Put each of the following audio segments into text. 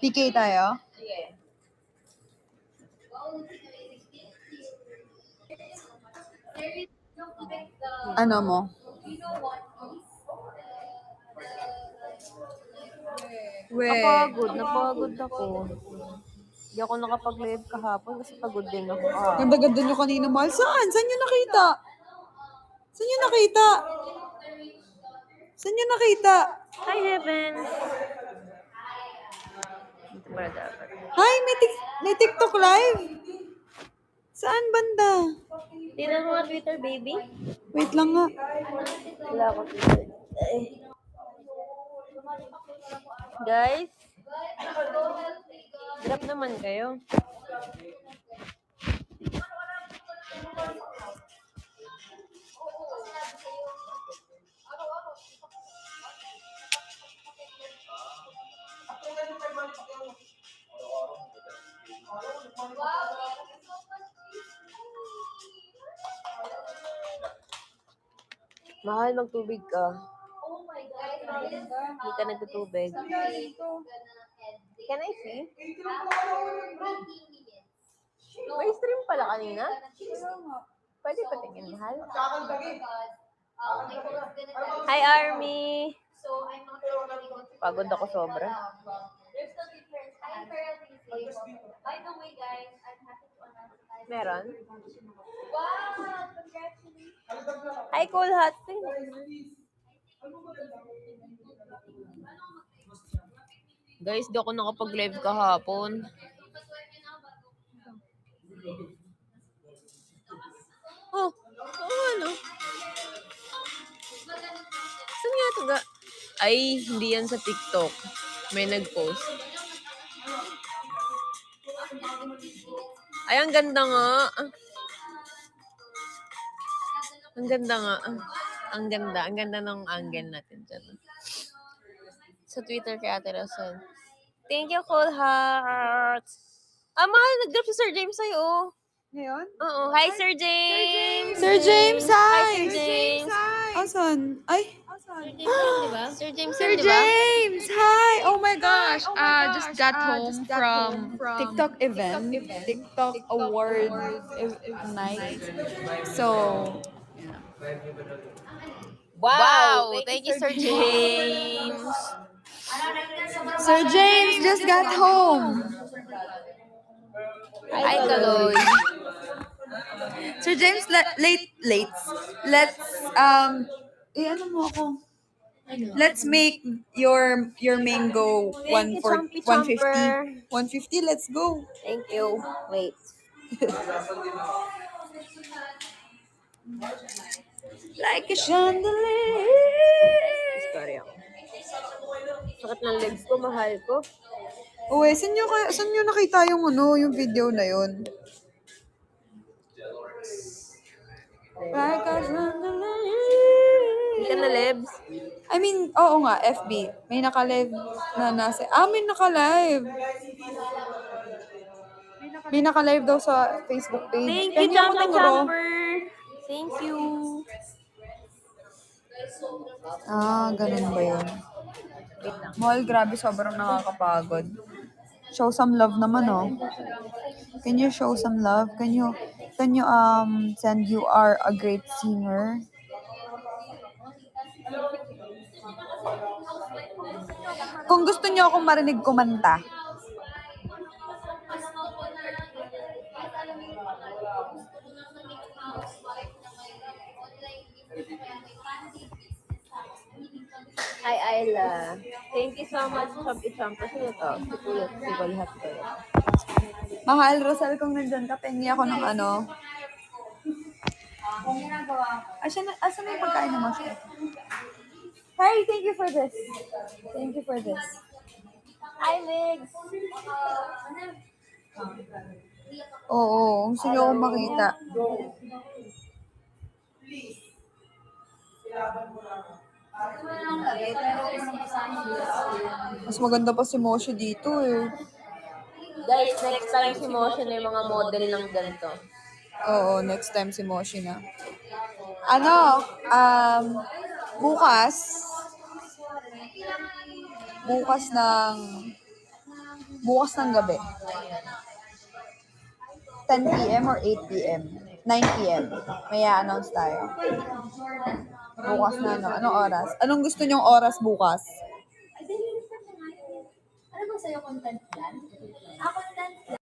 PK tayo? Sige. Ano mo? Napagod ako. Hindi ako nakapag-live kahapon kasi pagod din ako. Ganda-ganda nyo kanina, mahal. Saan? Saan nyo nakita? Saan nyo nakita? Saan nyo nakita? Hi, Heaven! Dito pala dapat. Hi, may TikTok live? Saan banda? Tingnan mo nga Twitter, baby. Wait lang nga. Wala ako Twitter. Guys, drop naman kayo. Mahal, magtubig ka. Hindi ka nagtutubig. Can I see? May stream pala kanina? Pwede patingin, mahal? Hi, Army! Pagod ako sobra. Meron? Hi, Cool Hot. Guys, di ako nakapag-live kahapon. Oh, ano? Saan nga ito ga? Ay, hindi yan sa TikTok. May nag-post. Ay, ang ganda nga. Ang ganda nga. Ang ganda. Ang ganda ng angle natin dyan. Sa Twitter kay Ate Rosel. Thank you, Cool Hearts. Mahal, nag-drop si Sir James sa'yo. Ngayon? Oo. Hi, Sir James! Sir James, hi! Hi, Sir James! Asan? Ay! Sir James, Sir di ba? James! Hi! Oh my gosh! Just got home from TikTok event. TikTok award night. So, Wow! Thank you, Sir James! Sir James just got home. Hi, Kaloy! Sir James, let's, ano mo ako? Let's make your mango Thank you, Chompy Chomper. 150, let's go. Thank you. Wait. Like a chandelier. Sorry ako. Sakit ng legs ko, mahal ko. Uwe, saan nyo nakita yung yung video na yun? Like a chandelier. Hindi ka na lebs? I mean, oo nga, FB. May naka-live na nasa... may naka-live. May naka-live daw sa Facebook page. Thank you, Pengi ako Chompy ng raw. Chomper. Thank you. Ganun ba yun? Mahal, grabe, sobrang nakakapagod. Show some love naman, oh. Can you show some love? Can you send you are a great singer? Kung gusto niyo akong marinig kumanta. Hi, Ayla. Thank you so much, Chompy Chomper. Sino to? Si Cool Hot ko. Mahal, Rosal, kung nandyan ka, pengi ako ng ano. Asan na yung pagkain ng mas? Hi, thank you for this. Thank you for this. Hi, Legs. Oo, gusto niyo akong makita. Mas maganda pa si Moshi dito eh. Guys, next time si Motion na yung mga model ng ganito. Oo, next time si Moshi na. Ano, Bukas, bukas ng, bukas ng gabi. 10 p.m. or 8 p.m. 9 p.m. May announce tayo. Bukas na ano? Anong oras? Anong gusto nyong oras bukas? Ano ba sa'yo content plan? Content plan.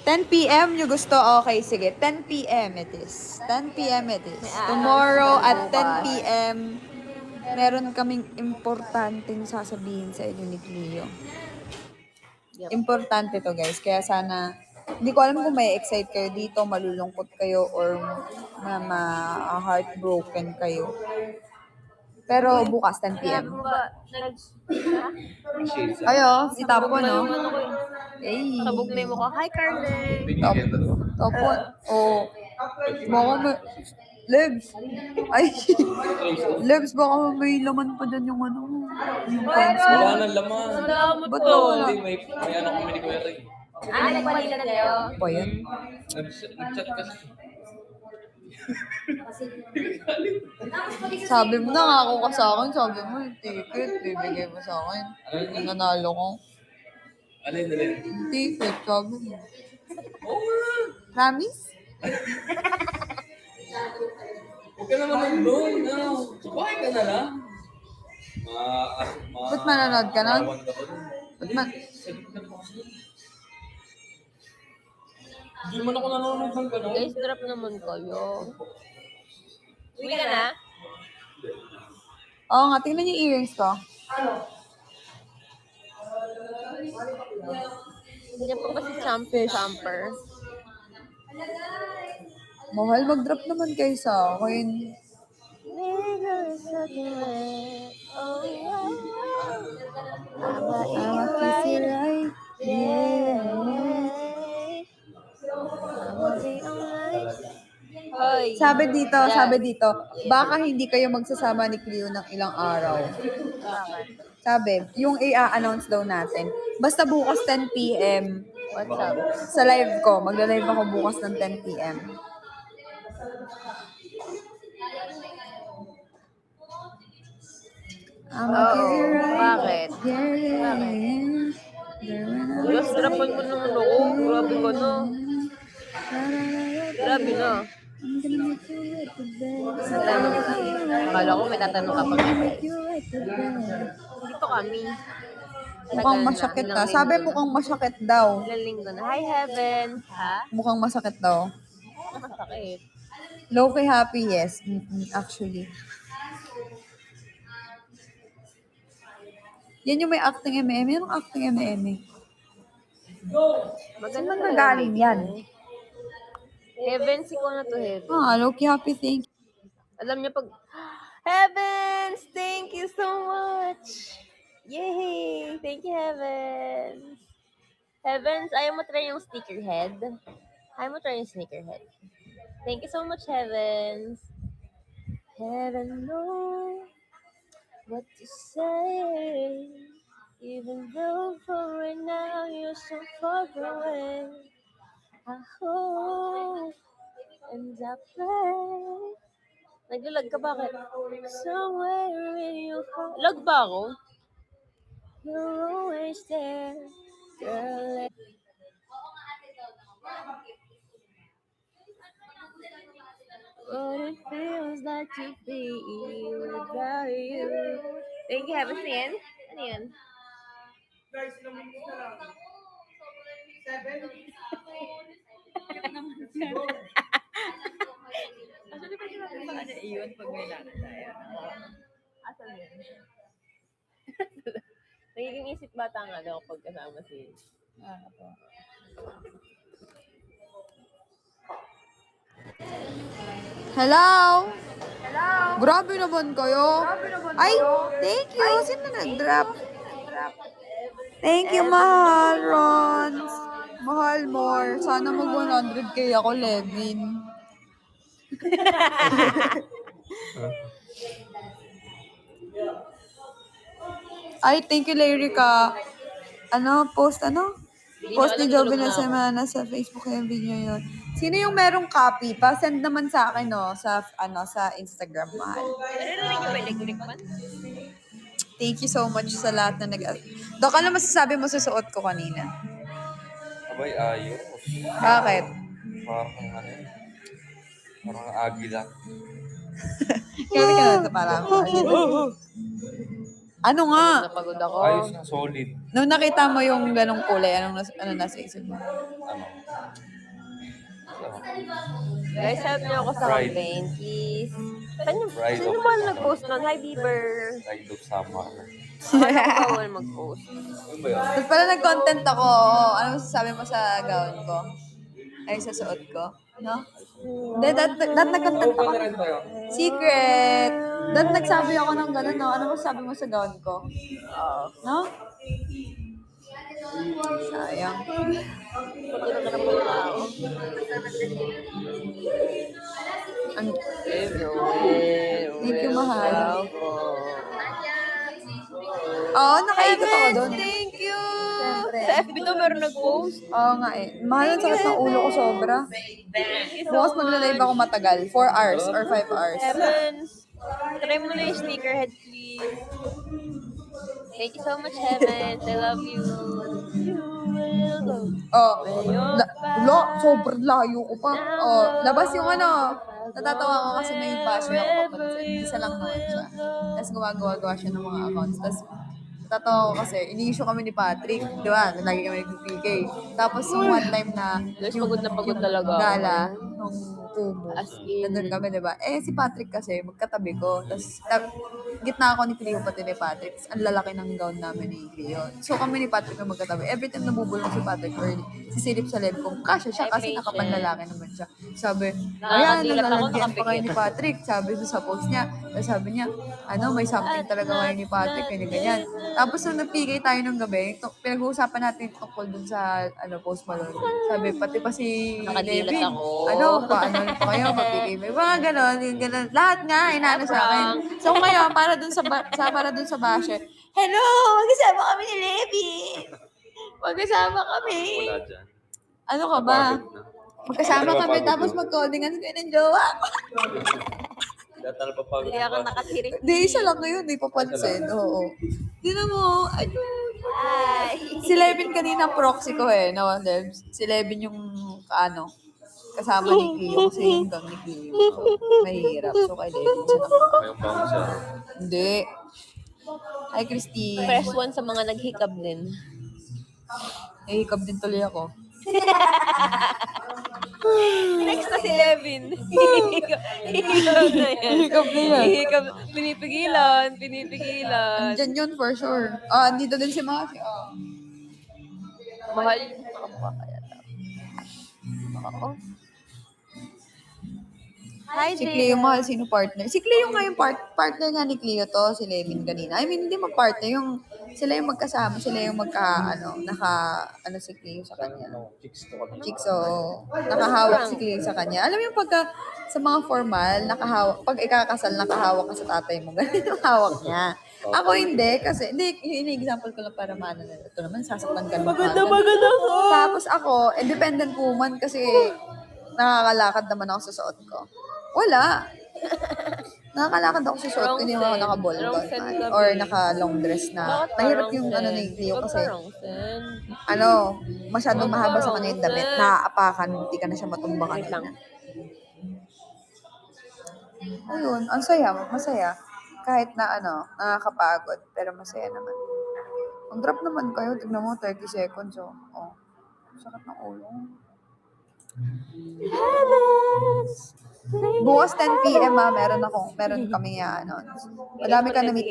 $10 p.m. nyo gusto? Okay, sige. 10 p.m. it is. 10 p.m. it is. Tomorrow at 10 p.m. meron kaming importanteng sasabihin sa inyo ni Cleo. Yep. Importante to guys. Kaya sana, hindi ko alam kung may excite kayo dito, malulungkot kayo, or heartbroken kayo. Pero bukas 10 p.m. Ayo, si Tapo, no? Eh. Kabog na yung mukha. Hi, Carly! Tapo. Oh. Baka may... Lebs. Ay. Lebs, baka may laman pa dyan yung ano. Yung pants mo. Wala nang laman. Salamat Ba't po. wala? Hindi, may anak kami ni Kuya Ray. Nagbalita kayo. Pa yan? Nag-chat kasi. Sabi mo, nangako ka sa akin. Sabi mo, yung ticket, bibigay mo sa akin. Yung nanalo ko. Alin. Yung ticket, sabi mo. Oo nga. Promise? Huwag ka naman nandun. Subahay ka na lang. Ba't manonood ka nun? Awan ka ba dun? Ba't man... Sagot ka naman kasi. Hindi man ako nanonood ng gano'n. Guys, drop naman kayo. Uwi ka na? Oo nga, tingnan yung earrings ko. Hindi pa ba si Champer? Mahal, mag-drop naman kayo sa akin. I'm a kissy right. Hoy. Sabi dito, baka hindi kayo magsasama ni Cleo ng ilang araw. Sabi, yung i-announce daw natin. Basta bukas 10 p.m. What's up? sa live ko. Magla-live ako bukas ng 10 p.m. Bakit? Diyos, drapan ko naman ako. Grabe ka na. Grabe na. Akala ko may tatanong ka pag dito kami. Mukhang masakit na. Sabi mukhang masakit daw. Ilang linggo na. Hi, Heaven. Ha? Mukhang masakit daw. Masakit. Low-key happy, yes. Actually. Yan yung may acting M&M. Yan ang acting M&M. Saan man nagaling yan? Heaven, si ko na to Heaven. Low-key happy, thank you. Alam niyo pag... Heavens! Thank you so much! Yay! Thank you, Heavens! Heavens, ayaw mo try yung sneakerhead? Ayaw mo try yung sneakerhead? Thank you so much, Heavens! Heaven knows what to say. Even though for right now you're so far away. I hope and I pray. Naglalag ka bakit? Somewhere in your heart. Lag ba ako? You're always there, girl. What it feels like to be without you. Thank you, have a sing. Ano yan? Actually, pwede natin sa kanya iyon pag may lakad tayo. Asan yan? Nagiging isip bata nga daw pag kasama si... Hello? Grabe naman kayo. Ay, thank you. Sino na nag-drop? Thank you, mahal, Rons. Mahal more. Sana mag 100k ako, Levin. Ay, thank you, Lyrica. Post Hindi Post nyo ni alam, Joven tulog na na ako. semana sa Facebook yung video yun. Sino yung merong copy? Pa-send naman sa akin, no? Sa Instagram, mahal. Naririnig nyo ba electric fan? Thank you so much sa lahat na Dok, ano masasabi mo sa suot ko kanina? Abay, ayos. Bakit? Parang ano yun. Parang agila. Kaya ka naman sa parang Ano nga? Napagod ako. Ayos na, solid. Nung nakita mo yung ganong kulay, ano nasa isip mo? Ano? Guys, help nyo ako sa Pride. campaign, please. Pride Sino of ba summer. nag-post nun? Hi, Bieber. Pride of summer. Akala ko bawal mag-post. Ano ba yun? Tapos pala nag-content ako. Ano masasabi mo sa gown ko? Ay, sa suot ko? No? Hindi, that nag-content ako. Open na rin tayo. Secret! That nagsabi ako ng gano'n, no? Ano masasabi mo sa gown ko? No? Sayang. Pagkita ka na po tao. Thank you, mahal. Oo, nakaikot ako doon. Thank you! Siyempre. Sa FB to meron nag-post. Oo nga eh. Mahal ang sakit ng ulo ko sobra. Bukas magla-live ako matagal. 4 hours or 5 hours. Heavens. Try mo na yung sneakerhead, please. Thank you so much, Heavens. I love you. You will go. Oh, sobrang layo ko pa. Oh, labas yung natatawa ko kasi may basher ako papansin. Isa lang naman siya. Tapos gumagawa siya ng mga accounts. Tapos natatawa ko kasi, ini-issue kami ni Patrick. Di ba? Lagi kami nag-PK. Tapos yung one time na Guys, pagod na pagod yung talaga ako. gala nung Kumu. As in. Nandun kami, di ba? Si Patrick kasi, magkatabi ko. Tapos, gitna ako ni Cleo pati ni Patrick. Tapos, ang lalaki ng gown namin ni Cleo. So, kami ni Patrick na magkatabi. Every time nabubulong si Patrick or sisilip sa leg ko, kasya siya kasi nakapanlalaki naman siya. Sabi, ayan, Nakakadilat ako, nalalagyan pa kayo ni nakapikit. Patrick. Sabi sa post niya. Tapos sabi niya, may something talaga kayo ni Patrick, ganyan. Tapos, nung napigay tayo ng gabi, pinag-uusapan natin tungkol dun sa, Post Malone. Sabi, pati pa si Nakadilat Levin, ako. paano pa kayo, mapigay mo. Mga ganon, yung ganon. Lahat nga, inano sa akin. So ngayon, para dun sa bashe, hello, magkasama kami ni Levin. Magkasama kami. Wala dyan. Ano ka ba? Napagod na. Magkasama kami, Napagod tapos na. mag-codingan kayo ng jowa. Datal pa pag... Hindi ako nakatirik. Di, isa lang ngayon, di papansin. Oo. Di na mo, Ay. Si Levin kanina proxy ko no, Lebs. Si Levin yung, kasama ni Cleo kasi yung gang ni Cleo. So, mahirap. So, kay Levin siya naman. Yung bouncer. Hindi. Hi, Christine. Press 1 sa mga naghikab din. Hikab din tuloy ako. Next na si Levin. Hikab na yan. Hikab na yan. Hikab. Pinipigilan. Andyan yun for sure. Andito din si Maki. Mahal. Nakapakaya ako. Hi, Si Cleo, mahal, sino partner? Si Cleo nga yung partner nga ni Cleo to, si Levin kanina. I mean, hindi mag-partner, sila yung magkasama, sila yung si Cleo sa kanya. Chicks to kami. Chicks, so, nakahawak si Cleo sa kanya. Alam mo yung pagka, sa mga formal, pag ikakasal, nakahawak ka sa tatay mo, ganun yung hawak niya. Ako hindi, kasi, ini-example ko lang para maano na, ito naman, sasaktan ka naman. Maganda ako. Tapos ako, independent woman kasi nakakalakad naman ako sa suot ko. Wala. Nakakalakad ako sa suot ko, hindi naman ako naka-ball gown man, or naka-long dress na. Mahirap yung ni Cleo kasi, masyadong mahaba sa kanya yung damit, naaapakan, hindi ka na siya matumbakan. Wait lang. Ayun, ang saya, masaya. Kahit na nakakapagod, pero masaya naman. Ang drop naman kayo, tignan mo, 30 seconds, sakit ng ulo. Bukas 10 p.m. meron kami madami ka na-meet.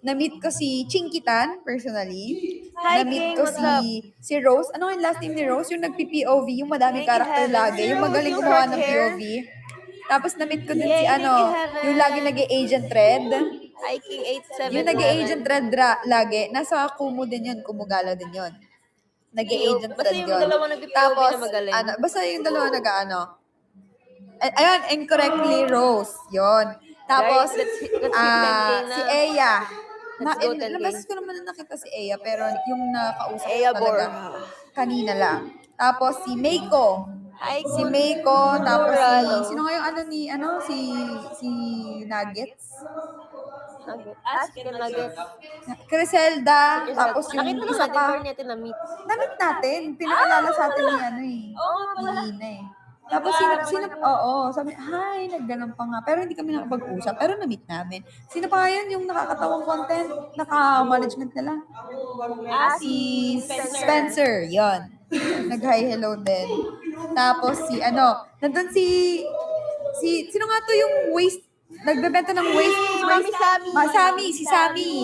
Na-meet ko si Chinkitan, personally. Hi, Na-meet King, ko what's up? si Rose. Ano yung last name ni Rose? Yung nagpi-POV, yung madaming Thank you, character Heaven. lagi. Si Yung Rose, magaling yung gumawa short ng hair. POV. Tapos na-meet ko din Yay, si thank you, Heaven. yung lagi nag-agent Red. Hi, King 87. Yung nag-agent red lagi, nasa Kumu din yun, Kumugala din yun. Nag-agent Basta red yung yun. dalawa nag-POV Tapos, na magaling. basta yung dalawa nag-ano. Ayun, incorrectly Rose. Yun. Tapos, Guys, let's hit 10K na. si Eya. Let's go, 10K. Labas ko naman na nakita si Eya, pero yung nakausap Eya ko talaga Borja. kanina lang. Tapos si Meiko. Hi, Si Meiko, tapos Muralo. sino nga yung si Nuggets? Chicken nuggets. Criselda, tapos yung Nakita na isa natin, pa. pero natin na-meet. Namit natin, pinakilala sa atin ni Ina eh. Tapos sabi, hi, nagganon pa nga. Pero hindi kami nakapag-usap, pero na-meet namin. Sino pa yan yung nakakatawang content? Naka-management nila. Si Spencer, yon. Nag-hi hello din. Tapos nandun sino nga to yung waste, nagbebenta ng waste. Mami Sammy. Si Sammy.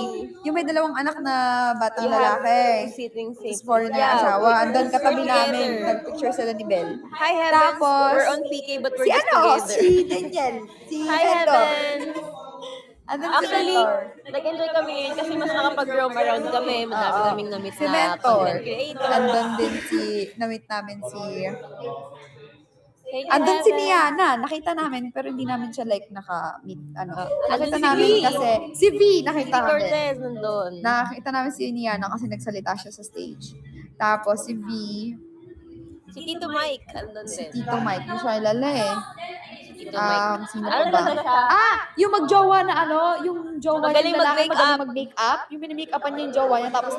Yung may dalawang anak na batang You have lalaki. sitting safe. Tapos foreign niya asawa. Andun katabi namin. Nag-picture sila ni Belle. Hi, Heaven. Tapos, We're on PK, but we're si just together. si Daniel. Si Hi, Hector. Heaven. Andun si Actually, Mentor. nag-enjoy kami ngayon kasi mas nakapag-roam around kami. Madami naming na-meet Si na Mentor. content creator. Andun din na-meet namin Thank you, andun si Heaven. Niana. Nakita namin, pero hindi namin siya naka-meet. Nakita andun si namin V. kasi, si V nakita Si namin. Cortez nandun. Nakita namin si Niana kasi nagsalita siya sa stage. Tapos si V, Si Tito Mike, andun si din. Tito Mike, yung siya lala eh. Si Tito Mike. Sino Ano pa ba? na siya? Yung magjowa na yung jowa Magaling yung lalaki, mag-make magaling up. mag-make up. Yung minimake upan niya yung jowa niya, tapos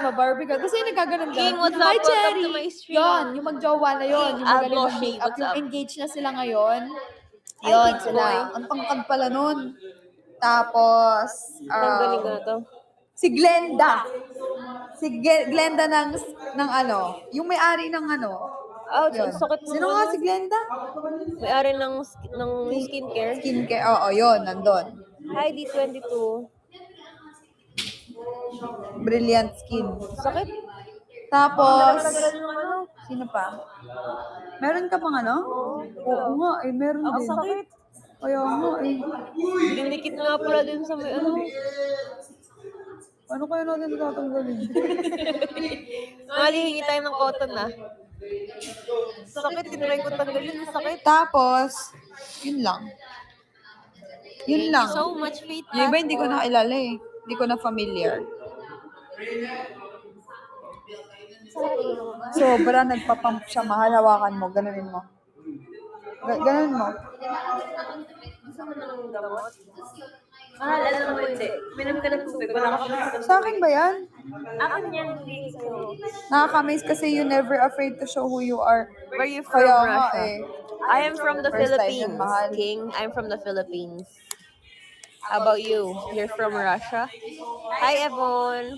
ma-Barbie girl. Kasi yung nagkaganon King, what's up? Hi, Welcome Cherry! to my stream. Yun, yung magjowa na yun. Yung magaling Alboshi, mag-make up. what's Yung up? engaged na sila ngayon. Hi, Yun, Kids sila. Boy. Ang tangkad pala nun. Tapos, Tanggalin ko na to. si Glenda. Glenda ng yung may-ari ng Ouch, yun. ang sakit mo. Sino nga si Glenda? May-ari ng skincare. Skincare, yun, nandun. Hi, D22. Brilliant skin. Sakit. Tapos, Ano? sino pa? Meron ka pang Oo nga, meron Ang din. sakit. Kaya nga Dinikit nga pala din sa may Ano kaya natin tatanggalin? Malihingi tayo ng cotton Sakit, tinry ko tanggalin. Sakit. Tapos, yun lang. Yun Thank lang. you so much, Faith. Yung iba hindi ko nakilala eh. Hindi ko na familiar. Sobra, nagpapump siya. Mahal, hawakan mo. Ganunin mo. Ganunin mo. Mahal, alam mo hindi. Minom ka ng tubig. Wala ka pa. Sa akin ba yan? Akin yan, hindi sa'yo. Nakaka-amaze kasi you never afraid to show who you are. Where are you from, Kaya nga Russia? eh. I am from the First time Philippines, yun, mahal. King. I'm from the Philippines. How about you? You're from Russia? Hi, Evon.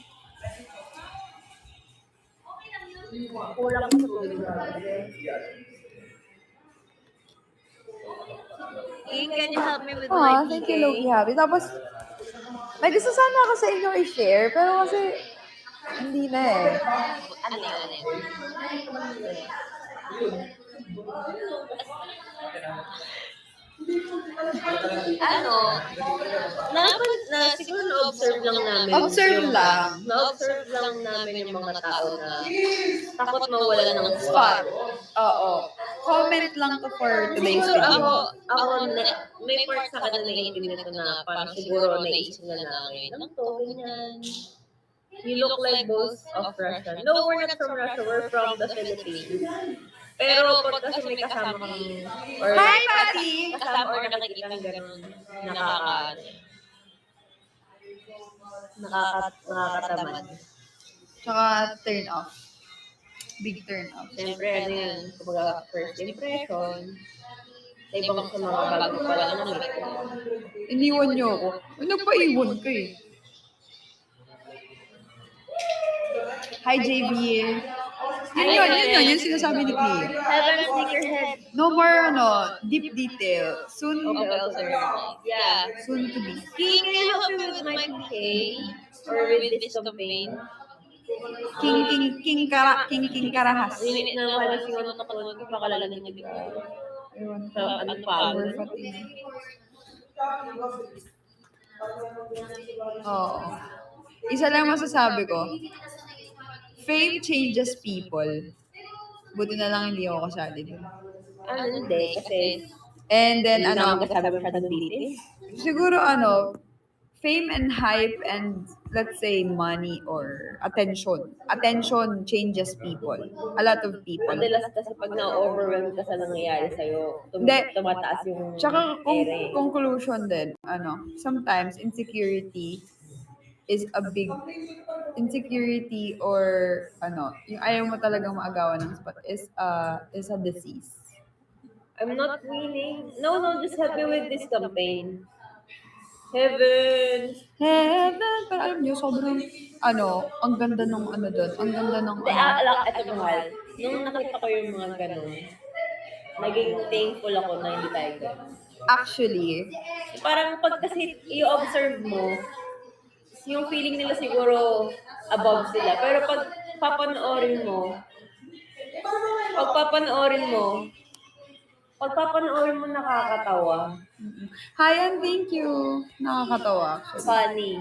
Kulang sa tubig. King, can you help me with my Thank PK? you, Loki Happy. Tapos, may gusto sana ako sa inyo i-share, pero kasi, hindi na eh. Ano yun? Siguro na-observe lang namin. Observe lang. Na-observe lang namin yung mga tao na takot mawala ng spot. Spot. Oo. Comment lang to for today's Siguro video. may part sa kanila na naiintindihan ko na parang siguro naisip na namin, ano to, ganyan. You look like both of Russia. No, we're not from Russia. We're from the Philippines. Pero pag kasi may kasama kang, or Hi, Patty! kasama or nakikita ng ganun, nakakatamad. Tsaka turn off. Big turn off. Siyempre, ano yun, kumbaga first impression, sa ibang sa mga bago pa lang na meet ko. Iniwan niyo ako. Nagpaiwan ka eh. Hi, JV. Yun yung sinasabi ni Clea. Heaven, stick your head. No more, deep detail. Soon, Yeah. soon to be. King, can you help me with my PK? Or with this campaign? King Karahas. Minute na pala si ano katawan ko, baka lalagyan niya bigla. Ayun. Sa ano pa? Over fatigue. Oo. Isa lang masasabi ko, fame changes people. Buti na lang hindi ako kasali dun. Hindi. Kasi, And then, hindi naman kasama masyadong bitis. siguro fame and hype and let's say money or attention. Attention changes people. A lot of people. Madalas kasi pag na-overwhelm ka sa nangyayari sa'yo, Hindi. tumataas yung Tsaka ere. conclusion din, sometimes insecurity is a big insecurity or yung ayaw mo talagang maagawan ng spot is a disease. I'm not winning. No, just help me with this campaign. Heaven! Heaven! Pero alam niyo, sobrang, ang ganda nung doon. Ang ganda nung, Hindi, ito mahal. Nung nakita ko yung mga ganun, naging thankful ako na hindi tayo ganun. actually, Parang pag kasi i-observe mo, yung feeling nila siguro above sila. Pero pag papanoorin mo, nakakatawa. Hayan, thank you. Nakakatawa, actually. Funny.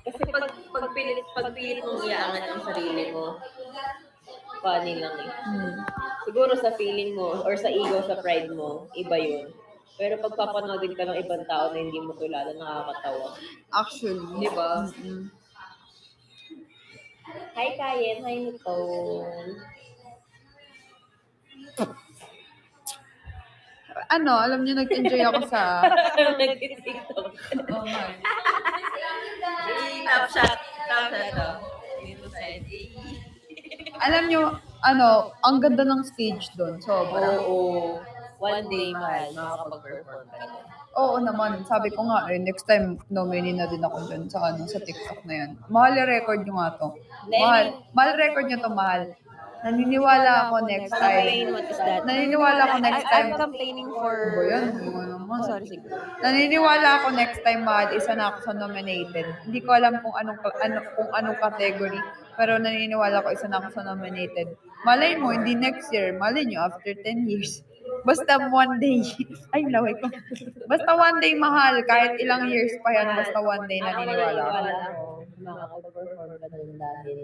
Kasi pag pilit mong iangat ang sarili mo, funny lang eh. Siguro sa feeling mo, or sa ego, sa pride mo, iba yun. Pero pag papanoodin ka ng ibang tao na hindi mo kilala, nakakatawa. Actually. Di ba? Mm-mm. Hi, Kayen. Hi, Nicole. Alam niyo, nag-enjoy ako sa... Nag-tiktok. Oh my. Top shot. Dito side. Alam niyo, ang ganda ng stage doon. Sobra. Oo. One day, mahal, makakapag-perform ka na. Oo naman. Sabi ko nga, next time, nominee na din ako dun sa, sa TikTok na yan. Mahal yung record nyo nga to. Mahal record nyo to, mahal. Naniniwala ako next Campaign, time. what is that? Naniniwala ako next time. I'm campaigning for... Ano ba yan? Ano naman? Sorry, sige. Naniniwala ako next time, mahal, isa na ako sa nominated. Hindi ko alam kung anong category, pero naniniwala ko isa na ako sa nominated. Malay mo, hindi next year. Malay nyo, after 10 years. Basta one day. Ay, laway ko. Basta one day, mahal. Kahit ilang years pa yan, basta one day naniniwala ako. ako, makakapag-perform ka dun dahil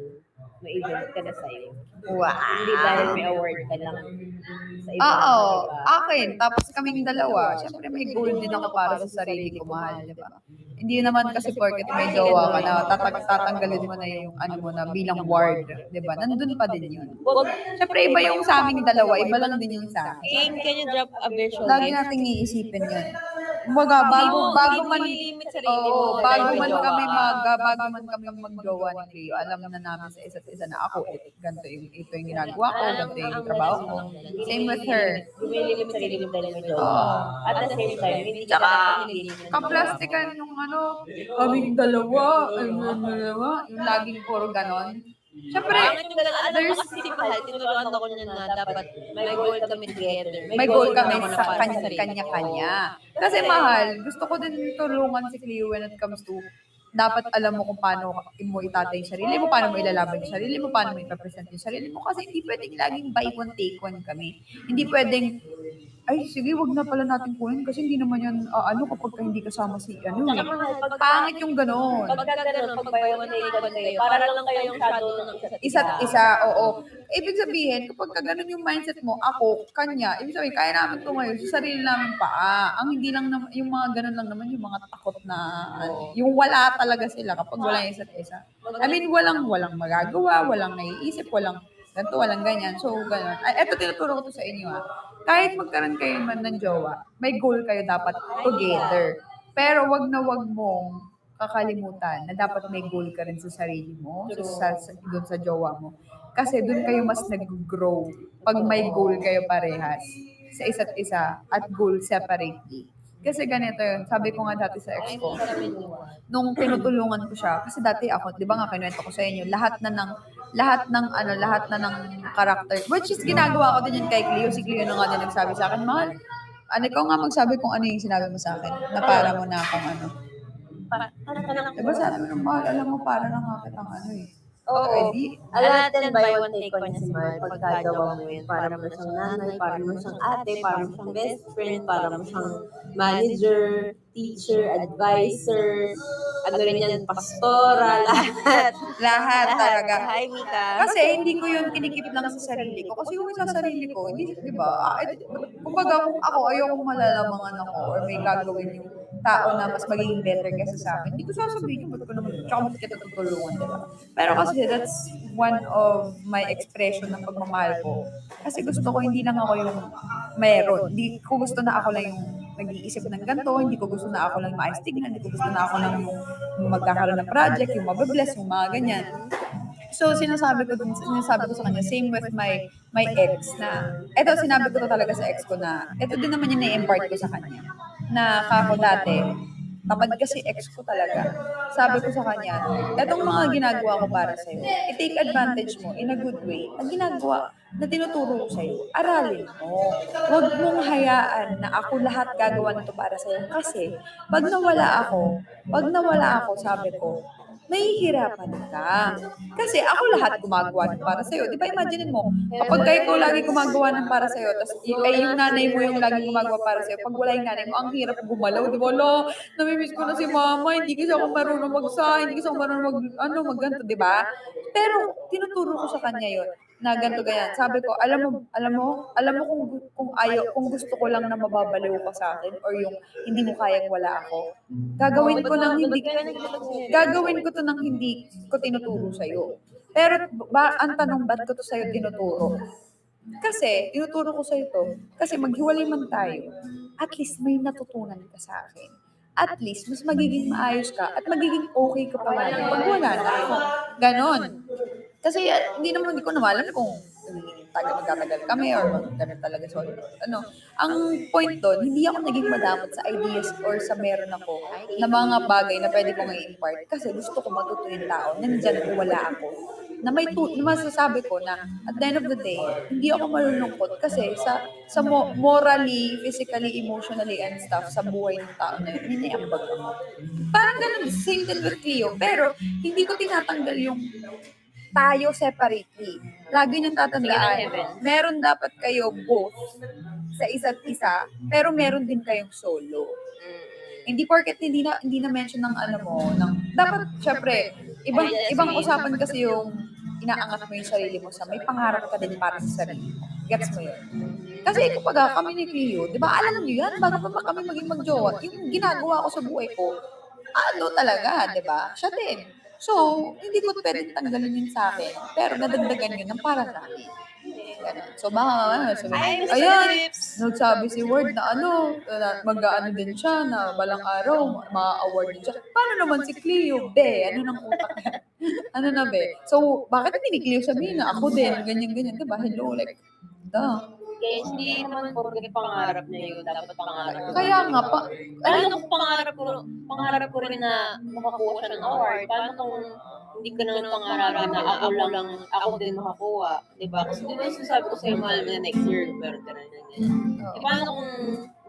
may event ka na sa'yo. Wow. Hindi dahil may award ka lang sa event. Oo, diba? akin. Tapos kaming dalawa. Siyempre may goal din ako para sa sarili ko, mahal, di ba? Hindi naman kasi porket may jowa ka na, tatanggalin mo na yung mo na bilang ward, di ba? Nandun pa din yun. Siyempre iba yung sa aming dalawa, iba lang din yung sa akin. King, can you drop a virtual Lagi gift? nating iisipin yun. Kumbaga, bago man, bago man kami magjowa ni Cleo, alam na namin sa isa't isa na ako, ito yung ginagawa ko, ganito yung trabaho ko. Same with her. Lumilimit sarili mo dahil may jowa. At the same time, hindi ka Tsaka, dapat nililimit. kaplastikan yung kaming dalawa, yung laging puro ganon. Siyempre, Pangit yung ganun. Alam mo kasi si Mahal, tinuruan ako niya na dapat may goal kami together. may goal kami naman sa para sarili ko. kanya-kanya. Kasi mahal, gusto ko din tulungan si Cleo when it comes to dapat alam mo kung paano mo itatay yung sarili mo, paano mo ilalaban yung sarili mo, paano mo ipapresent yung sarili mo. Kasi hindi pwedeng laging buy one, take one kami. Hindi pwedeng, ay sige, wag na pala natin kunin kasi hindi naman yan, kapag hindi kasama si, Tsaka Mahal, pangit yung gano'n. pagka ganun, pag buy one take one kayo, para lang kayong shadow ng Isa't isa, oo. Ibig sabihin, kapag ganun yung mindset mo, ako, kanya, ibig sabihin, kaya namin ito ngayon, sa sarili namin paa. Ang hindi lang naman, yung mga ganun lang naman, yung mga takot na, yung wala talaga sila kapag wala yung isa't isa. I mean, walang magagawa, walang naiisip, walang ganito, walang ganyan. So, ganun. Ay, eto, tinuturo ko to sa inyo, Kahit magkaroon kayo man ng jowa, may goal kayo dapat together. Pero wag na wag mong kakalimutan na dapat may goal ka rin sa sarili mo, doon sa jowa mo. Kasi doon kayo mas nag-grow pag may goal kayo parehas sa isa't isa at goal separately. Kasi ganito yun, sabi ko nga dati sa ex ko, nung tinutulungan ko siya, kasi dati ako, di ba nga kinuwento ko sa inyo, lahat na ng karakter, which is ginagawa ko din yun kay Cleo, si Cleo na nga din nagsabi sa akin, mahal, ikaw nga magsabi kung ano yung sinabi mo sa akin, na para mo na akong Diba sabi mo, mahal, alam mo, para lang nga kitang Oo. Edi, Lahat yan buy one take one niya si Mal. Pagkagawa mo yun, para mo na siyang nanay, para mo siyang ate, para mo siyang best friend, para mo siyang manager, teacher, advisor, ano rin yan, pastora, lahat. lahat talaga. Hi, Mika. Kasi hindi ko yun kinikip lang sa sarili ko. Kasi kung sa sarili ko, hindi, di ba? Kumbaga, kung ako ayokong malalamangan ako or may gagawin yung tao na mas magiging better kaysa sa akin, hindi ko sasabihin yung ba't ko naman, tsaka ba't kita tutulungan, di ba? Pero kasi that's one of my expression ng pagmamahal ko. Kasi gusto ko, hindi lang ako yung meron. Hindi ko gusto na ako lang yung nag-iisip ng ganito, hindi ko gusto na ako lang maayos tignan, hindi ko gusto na ako lang yung magkakaroon ng project, yung mababless, yung mga ganyan. So, sinasabi ko sa kanya, same with my ex na, eto, sinabi ko to talaga sa ex ko na, eto din naman yung na-impart ko sa kanya. Na kako dati, kapag kasi ex ko talaga, sabi ko sa kanya, etong mga ginagawa ko para sa'yo, i-take advantage mo in a good way, na ginagawa, na tinuturo ko sa'yo, aralin mo. Huwag mong hayaan na ako lahat gagawa nito para sa'yo. Kasi, pag nawala ako, sabi ko, mahihirapan ka. Kasi ako lahat gumagawa ng para sa'yo. Di ba, imagine mo, kapag kayo ko lagi gumagawa ng para sa'yo, tapos yung nanay mo yung lagi gumagawa para sa'yo, pag wala yung nanay mo, ang hirap gumalaw. Di ba, lo, namimiss ko na si mama, hindi kasi ako marunong hindi kasi ako marunong magganto, di ba? Pero, tinuturo ko sa kanya yon na ganto ganyan. Sabi ko, alam mo kung gusto ko lang na mababaliw ka sa akin or yung hindi mo kayang wala ako, gagawin ko to nang hindi ko tinuturo sa'yo. Pero ang tanong, ba't ko to sa'yo tinuturo? Kasi, tinuturo ko sa'yo to, kasi maghiwalay man tayo, at least may natutunan ka sa akin. At least, mas magiging maayos ka at magiging okay ka pa lagi pag wala na ako. Ganon. Kasi hindi ko naman alam kung magtatagal kami or ganun talaga. So, ang point doon, hindi ako naging madamot sa ideas or sa meron ako na mga bagay na pwede kong i-impart kasi gusto ko matuto yung tao. Nandyan kung wala ako. Na masasabi ko na at the end of the day, hindi ako malulungkot kasi sa morally, physically, emotionally, and stuff sa buhay ng tao na yun, iniambag ako. Parang ganun, same din with Cleo. Pero, hindi ko tinatanggal yung tayo separately. Lagi niyong tatandaan, meron dapat kayo both sa isa't isa, pero meron din kayong solo. Hindi porket hindi na mention ng dapat syempre ibang usapan kasi yung inaangat mo yung sarili mo sa may pangarap ka din para sa sarili mo. Gets mo yun? Kasi kapag kami ni Cleo, di ba alam niyo yan, bago pa kami maging magjowa, yung ginagawa ko sa buhay ko, talaga, di ba? Siya din. So, hindi ko pwedeng tanggalin yun sa akin, pero nadagdagan yun ng para sa akin. Ganun. So, baka ayan, nagsabi si Word na mag-aano din siya, na balang araw, ma-award din siya. Paano naman si Cleo? Be, ano nang utak yan? Ano na, be? So, bakit hindi ni Cleo sabihin na ako din, ganyan-ganyan, diba? Hello, like, Kaya hindi naman porket pangarap niya yun, dapat pangarap ko. Kaya nga, Kung pangarap ko rin na makakuha siya ng award, paano kung hindi ko naman pangarap na ako din makakuha, di ba? Kasi di ba sabi ko sa'yo, mahal mo na next year, meron ka na ganyan. Paano kung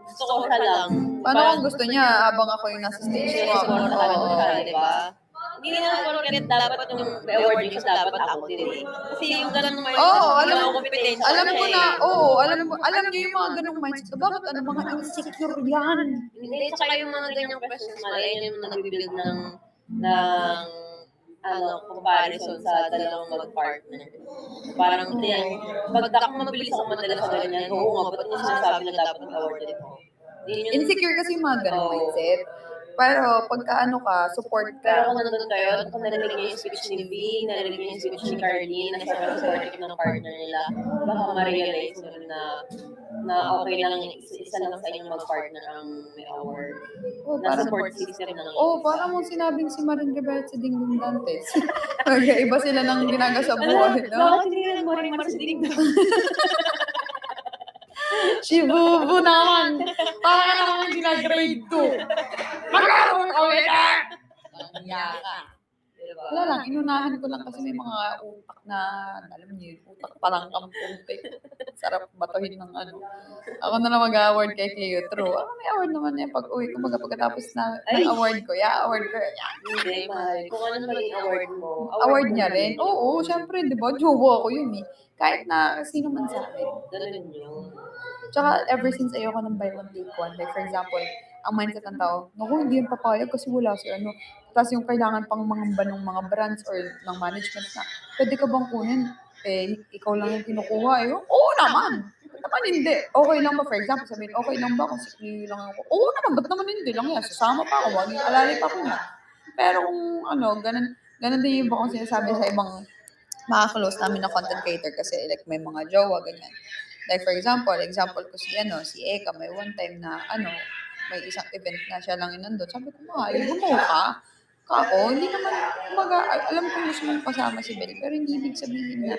gusto ko siya lang? Paano kung gusto niya habang ako yung nasa stage ko? Di ba? Hindi naman porket dapat yung award niya dapat ako din. Kasi yung ganun naman alam niyo yung mga ganung mindset. Bakit mga insecure yan? Hindi, tsaka yung mga ganyang questions, ayun yung nag-build ng comparison sa dalawang mag-partner. Parang, pag ako mabilis ako madala sa ganyan, oo nga, ba't mo sinasabi na dapat mag-award dito? Insecure kasi yung mga ganung mindset. Pero pagka support ka. Pero kung nandun kayo, kung narinig niyo yung speech ni V, narinig niyo yung speech ni Carlene, na sobrang supportive ng partner nila, baka ma-realize mo na okay lang isa lang sa inyong mag-partner ang may award. Na support system ng parang mo sinabing si Marin Rivera sa Dingdong Dantes. Okay, iba sila nang ginaga sa buhay, no? Bakit hindi nang Marin sa Dingdong? Si Bubu naman. Para naman gina-grade 2. Mag-award ka! Ang yaka. Wala lang, inunahan ko lang kasi may mga utak na, alam niyo yun, utak parang kampungtik. Sarap batuhin ng ano. Ako na lang mag-award kay Cleo. True. Ako may award naman eh. Pag uwi ko, pagkatapos ng award ko, award ko. Hindi, mahal. Kung ano naman yung award mo, Award niya rin. Oo, syempre, di ba? Jowa ko yun eh. Kahit na sino man sa akin. Ganun yun. Tsaka ever since ayoko ng buy one take one. Like for example, ang mindset ng tao, naku, hindi yun papayag kasi wala si ano. Tapos yung kailangan pang mangamba ng mga brands or ng management na, pwede ka bang kunin? Eh, ikaw lang yung kinukuha. Eh, oo naman. Ba't naman hindi? Okay lang ba? For example, sabihin, okay lang ba kung si Cleo lang ako? Oo naman, ba't naman hindi lang yan? Sasama pa ako, wag alalay pa ko nga. Pero kung ano, ganun din yung iba kong sinasabi sa ibang mga close namin na content creator kasi like may mga jowa, ganyan. Like for example ko si Eka, may one time na may isang event na siya lang nandun. Sabi ko, mahal, gumawa ka. Kako, hindi naman, alam ko gusto mong kasama si Bel, pero hindi ibig sabihin na,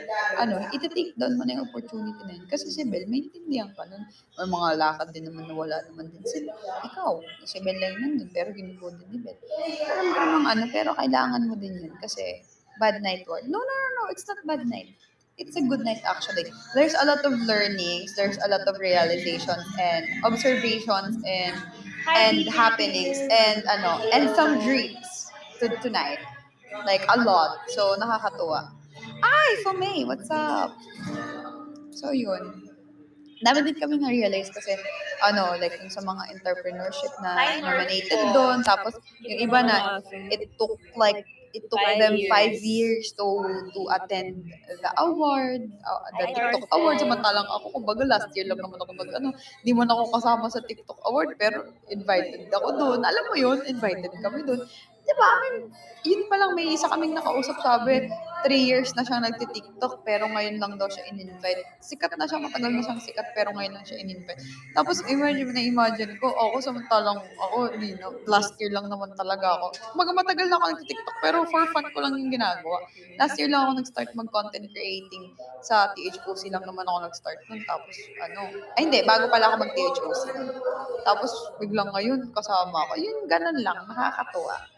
iti-take down mo na yung opportunity na yun. Kasi si Bel, may intindihan ka nun. May mga lakad din naman na wala naman din sila. Ikaw, si Bel lang nandun, pero ginugo din ni Bel. Alam ko namang pero kailangan mo din yun kasi bad night word. No, it's not bad night. It's a good night actually. There's a lot of learnings, there's a lot of realizations and observations and happenings and some dreams tonight. Like a lot. So nakakatuwa. Ay, May, what's up? So yun. Dami din kami na-realize kasi like yung sa mga entrepreneurship na nominated doon. Tapos yung iba na it took them 5 years to attend the award, the TikTok award. Samantalang ako, kumbaga last year lang naman ako di man ako kasama sa TikTok award, pero invited ako doon. Alam mo yun, invited kami doon. Diba? Yun pa lang, may isa kaming nakausap, sabi, 3 years na siyang nagti-TikTok, pero ngayon lang daw siya in-invite. Sikat na siya, matagal na siyang sikat, pero ngayon lang siya in-invite. Tapos, imagine ko, ako samantalang, last year lang naman talaga ako. Matagal na ako nagti-TikTok, pero for fun ko lang yung ginagawa. Last year lang ako nag-start mag-content creating. Sa THOC lang naman ako nag-start nun. Tapos, hindi, bago pala ako mag-THOC. Tapos, biglang ngayon, kasama ako. Yun, ganun lang, nakakatuwa.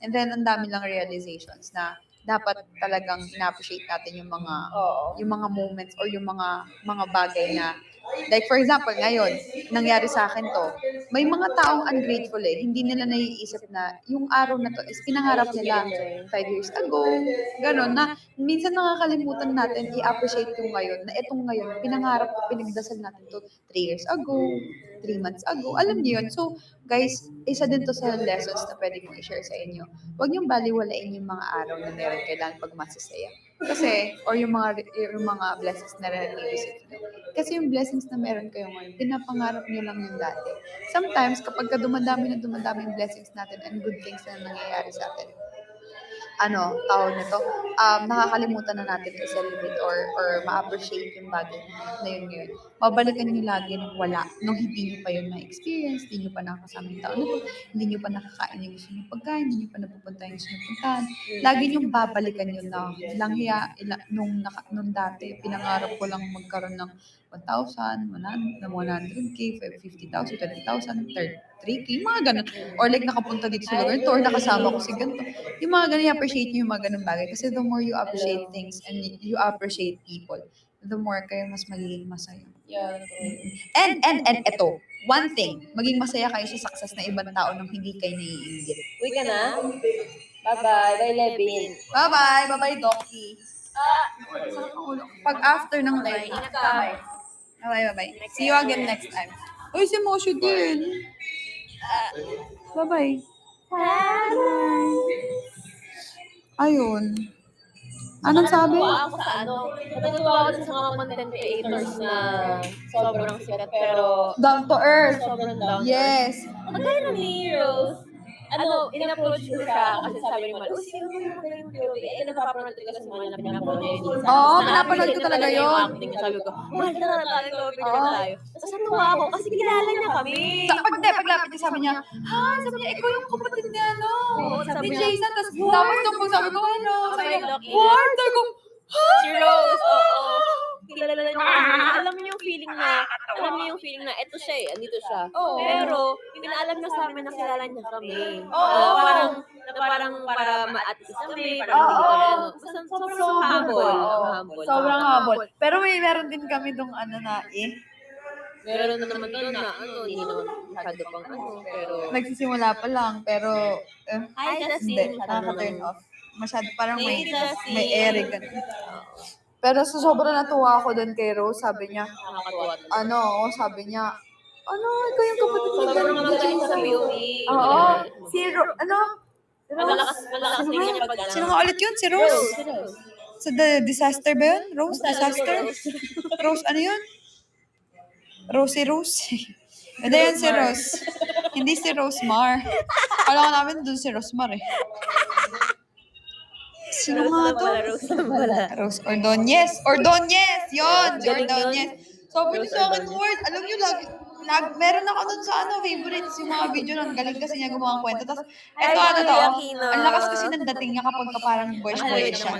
And then, ang dami lang realizations na dapat talagang ina-appreciate natin yung mga moments or yung mga bagay na, like for example, ngayon, nangyari sa akin to, may mga taong ungrateful hindi nila naiisip na yung araw na to is pinangarap nila 5 years ago, gano'n, na minsan nakakalimutan natin i-appreciate yung ngayon, na itong ngayon, pinangarap ko, pinagdasal natin to 3 years ago, 3 months ago, alam niyo yun. So, guys, isa din to sa lessons na pwede kong i-share sa inyo. Huwag niyong baliwalain yung mga araw na meron kailangan pag masasaya. Kasi, or yung mga blessings na nare-receive niyo. Kasi yung blessings na meron kayo ngayon, pinapangarap niyo lang yung dati. Sometimes, kapag dumadami yung blessings natin and good things na nangyayari sa atin, tawag nito, nakakalimutan na natin i-celebrate or ma-appreciate yung bagay na yun ngayon. Mabalikan nyo lagi nung wala, nung hindi nyo pa yun na-experience, hindi nyo pa nakakasama yung tao na to, hindi nyo pa nakakain yung gusto nyo pagkain, hindi nyo pa napupunta yung gusto nyo puntahan. Lagi nyo babalikan yun na langya, nung dati, pinangarap ko lang magkaroon ng 1,000, 100K, 50,000, 20,000, 3K, mga ganun. Or like nakapunta dito sa lugar ito, or nakasama ko si ganito. Yung mga ganun, i-appreciate nyo yung mga ganun bagay. Kasi the more you appreciate things and you appreciate people, the more kayo mas magiging masaya. Yeah. And eto, one thing, maging masaya kayo sa success na ibang tao nang hindi kayo naiinggit. Uwi ka na? Bye-bye. Bye, Levin. Bye-bye! Bye-bye, Doki! Pag after ng live, Ingat ka. bye-bye. See you again next time. Uy, si Moshu din! Bye-bye. Ayun. Anong sabi? Natutuwa ako sa natutuwa ako sa mga content creators na sobrang sikat pero Down to earth. sobrang down. Yes. Kagaya ng ni Rose. In-approach ko siya kasi sabi ni Mal, sino mo yung magaling mo POV? Napapanood ko kasi mga na pinapanood niya yung minsan. Oo, Tapos pinapanood ko talaga yung yun. acting niya. Sabi ko, mahal ka na tayo, bigyan na tayo. Tapos natuwa ako kasi kilala niya kami. Paglapit niya, sabi niya, ikaw yung kapatid niya, Oo, sabi ni niya, Jason. Tapos nung sabi ko, Sabi sabi niya, ko, what? Sabi ko, Si Rose, oo. kilala niyo ako. Alam niyo yung feeling na eto siya eh, andito siya. Pero, pinaalam na sa amin na kilala niya kami. Parang para ma-at-least kami, para hindi kami ano. Basta sobrang humble. Sobrang habol. Pero meron din kami dong Meron na naman doon na hindi naman masyado pang pero... Nagsisimula pa lang, pero Hi, Justin. hindi, nakaka-turn off. Masyado, parang may Justin. air ganun. Pero sobrang natuwa ako doon kay Rose, sabi niya, Nakakatuwa. sabi niya, ikaw yung kapatid ni Sobrang Galing magaling sa POV. Oo, Malakas din niya pag Sino nga ulit yun? Si Rose? Sa The Disaster ba yun? Rose? Disaster? Rose, ano yun? Rose. Hindi yan si Rose. Hindi si Rosemar. Kala ko namin dun si Rosemar eh. Sino nga to? Rose Ordonez. Ordonez! Yun! Si Ordonez. Sabi niyo sa akin, word, alam niyo, meron ako dun sa favorites yung mga video nun. Galing kasi niya gumawa ng kwento. Tapos, ang lakas kasi ng dating niya kapag parang boyish siya.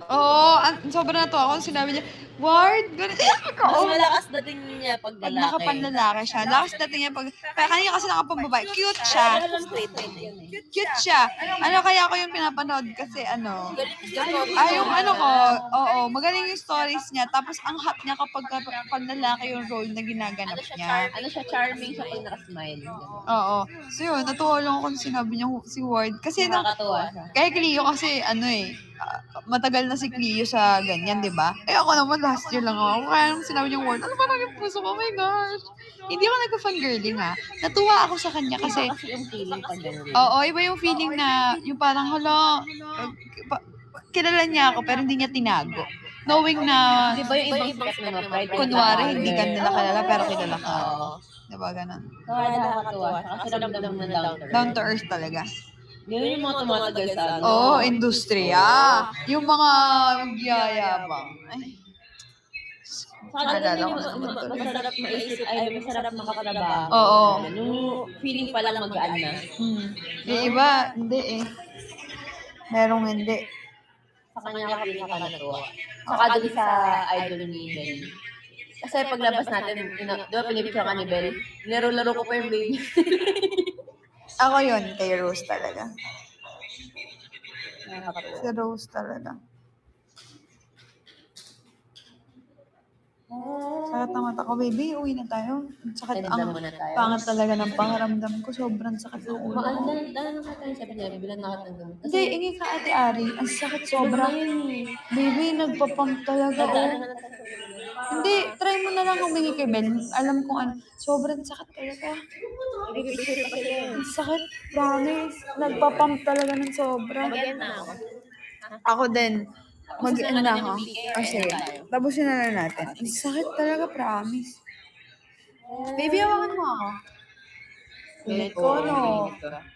Oo, sobrang natuwa ako. Sinabi niya, Ward, ganun. Mas malakas dating niya pag Pag lalaki. nakapanlalaki siya. Lakas dating niya pag... Kaya kanina kasi nakapambabae. Cute siya. Cute siya. Kaya ako yung pinapanood kasi yung magaling yung stories niya. Tapos ang hot niya kapag lalaki yung role na ginaganap niya. Charming siya pag nakasmile. Oo. So yun, natuwa lang ako kung sinabi niya si Ward. Kasi Nakakatuwa siya. kaya Cleo kasi matagal na si Cleo sa ganyan, di ba? Ako naman last year lang ako. Kaya nung sinabi niyang Ward, ba naging puso ko? Oh my gosh. Hindi ako nagpa-fangirling ha. Natuwa ako sa kanya kasi yung feeling pag gano'n. oo, iba yung feeling na yung parang kilala niya ako pero hindi niya tinago. Knowing na Di ba yung ibang sex na pride? kunwari hindi ka nila kilala pero kilala ka. Di ba ganun? Kaya nakakatuwa siya kasi ramdam na Down to earth talaga. Yun yung mga tumatagal sa Industriya. Yung mga magyayabang. Ay. Saka ganun yung masarap maisip, masarap makatrabaho. Oo. Yung feeling pa lang magaan na. Yung iba, hindi eh. Merong hindi. Sa kanya ka pinaka-natuwa. Saka dun sa idol ni Bell. Kasi paglabas natin, di ba pinipicture ka ni Bell? Laro-laro ko pa yung baby. Ako yun, kay Rose talaga. Nakakatuwa. Si Rose talaga. Sakit ng mata ko, baby. Uwi na tayo. Sakit ang pangat talaga ng pangaramdam ko. Sobrang sakit ng ulo ko. Dahil nakatayo sabi niya, bilang nakatanggal. Hindi, ingi ka Ate Ari. Ang sakit sobra. Baby, nagpapump talaga. Hindi, try mo na lang humingi kay Ben. Alam kong sobrang sakit talaga. Ang sakit, promise. Nagpapump talaga ng sobra. Ako din. Mag-ano na ako. Sige. Tapusin na lang natin. Ang sakit talaga, promise. Baby, hawakan mo ako. Init ko, no?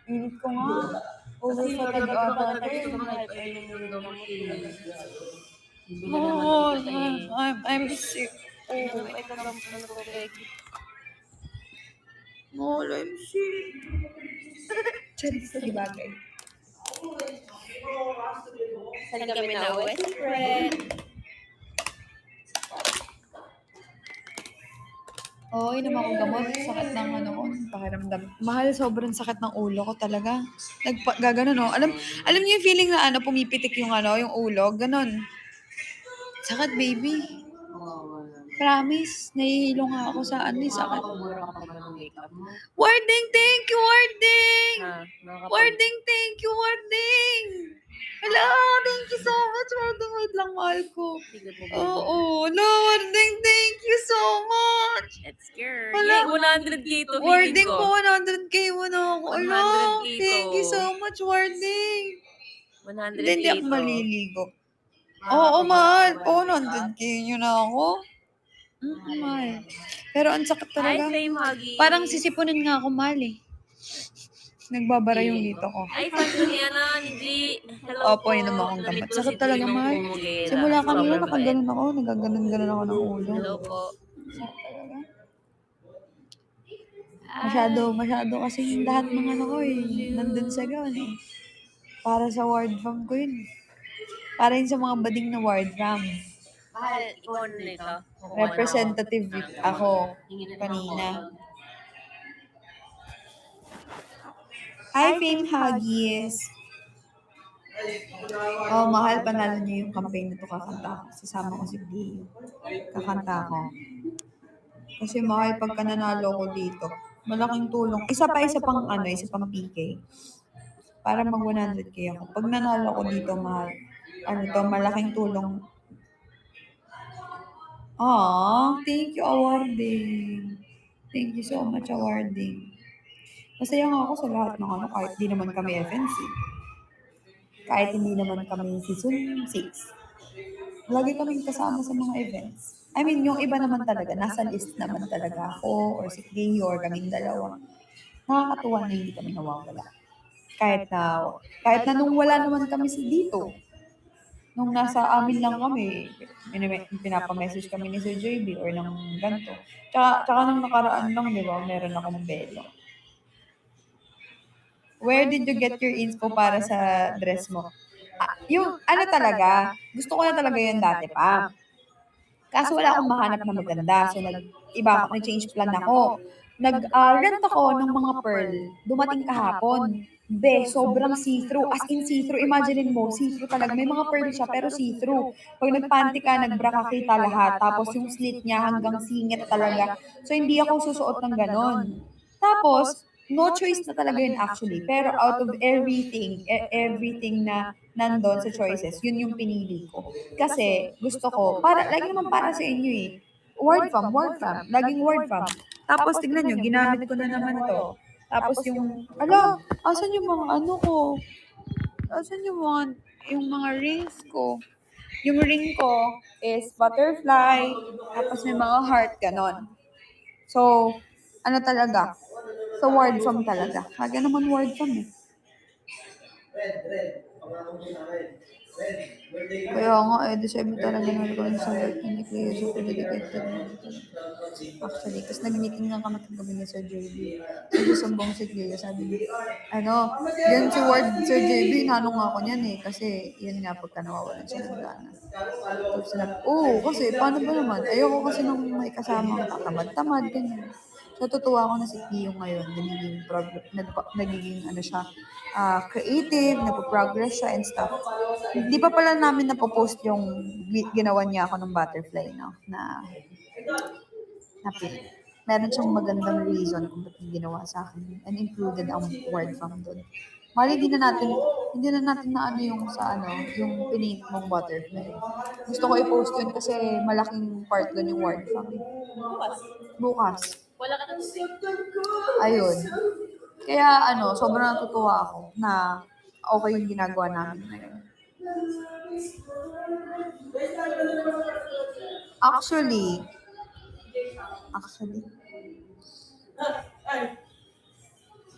Init ko nga. Overfatigue ata. I'm sick. I'm sick. Charis, di bagay. Saan kami na West Friend? Oo, inom ako gamot. Sakit ng pakiramdam. Mahal, sobrang sakit ng ulo ko talaga. Gaganon, no? Alam niyo yung feeling na pumipitik yung yung ulo? Ganon. Sakit, baby. Promise, nahihilo nga ako sa sakit. Warding, thank you, Warding! Warding, thank you, Warding! Hello, thank you so much. much, Warding. Wait lang, mahal ko. Tignan mo, baby. Oo. No, Warding, thank you so much. Let's go. Wala. Yay, 100k to feeling Warding ko. ko, 100k mo na ako. Ala, 100K thank you to. so much, Warding. 100k Hindi ako to. maliligo. Oo, mahal. 100k nyo na ako. Mahal. Pero ang sakit Hi, talaga. Flame Huggy. Parang sisipunin nga ako, mahal eh. Nagbabara yung dito ko. Hi, Fantoniana, ni G. Hello Opo, inom akong gamot. Namit ko Sakit si talaga, Ginoong mahal. Pumugera. Simula kanina, Sobrang bait. nakaganon ako. Nagaganon-ganon ako ng ulo. Hello po. Sakit talaga. Masyado kasi yung lahat ng ano ko eh. Nandun sa gown eh. Para sa ward fam ko yun. Para yun sa mga bading na ward fam. Mahal, ikaw na nito. Representative ako kanina. Hi, Fame Huggies! Oh, mahal, panalo niyo yung campaign na to, kakanta ako. Sasama ko si Dio. Kakanta ako. Kasi mahal, pagka nanalo ko dito, malaking tulong. Isa pang PK. Para mag 100k ako. Pag nanalo ko dito, mahal, malaking tulong. Thank you, awarding. Thank you so much, awarding. Masaya nga ako sa lahat ng kahit di naman kami FNC. Kahit hindi naman kami season 6. Lagi kaming kasama sa mga events. I mean, yung iba naman talaga, nasa list naman talaga ako, or si Cleo, or kaming dalawa. Nakakatuwa na hindi kami nawawala. Kahit na nung wala naman kami dito, nung nasa amin lang kami, pinapamessage kami ni Sir JB or ng ganito. Tsaka nung nakaraan lang, di ba, meron akong belo. Where did you get your inspo para sa dress mo? Yung talaga, gusto ko na talaga yun dati pa. Kaso wala akong mahanap na maganda. So, nag-change plan ako. Nag-rent ako ng mga pearl. Dumating kahapon. Sobrang see-through. As in see-through. Imaginein mo, see-through talaga. May mga pearl siya, pero see-through. Pag nagpanty ka, nagbra ka, kita lahat. Tapos yung slit niya hanggang singit talaga. So, hindi ako susuot ng ganon. Tapos, no choice na talaga yun actually. Pero out of everything na nandun sa choices, yun yung pinili ko. Kasi gusto ko, lagi naman para sa inyo eh. Word fam. Laging word fam. Tapos tignan nyo, ginamit ko na naman to. Tapos asan yung mga ko? Asan yung mga rings ko? Yung ring ko is butterfly, tapos may mga heart, ganon. So, talaga? So, word fam talaga. Lagi naman word fam eh. Kaya nga December talaga nagkaroon sa birthday ni Cleo. So, dedicated na ito. Actually, kasi nag-meeting nga kami kagabi ni Sir JB. Nagsusumbong si Cleo, sabi niya, yun si Sir JB, nanong ako niyan eh. Kasi, yun nga, pagka nawawalan siya ng gana. Tapos kasi, paano ba naman? Ayoko kasi nung may kasama ang tatamad-tamad, ganyan. So, tutuwa ako na si Cleo ngayon. Nagiging creative, nagpo-progress siya and stuff. Hindi pa pala namin napopost yung ginawa niya ako ng butterfly, no? Na pin. Meron siyang magandang reason kung ba't niya ginawa sa akin. And included ang word fam doon. Mali, hindi na natin na yung pinint mong butterfly. Gusto ko i-post yun kasi malaking part doon yung word fam. Bukas. Wala ka na Ayun. Kaya sobrang natutuwa ako na okay yung ginagawa namin ngayon. Actually,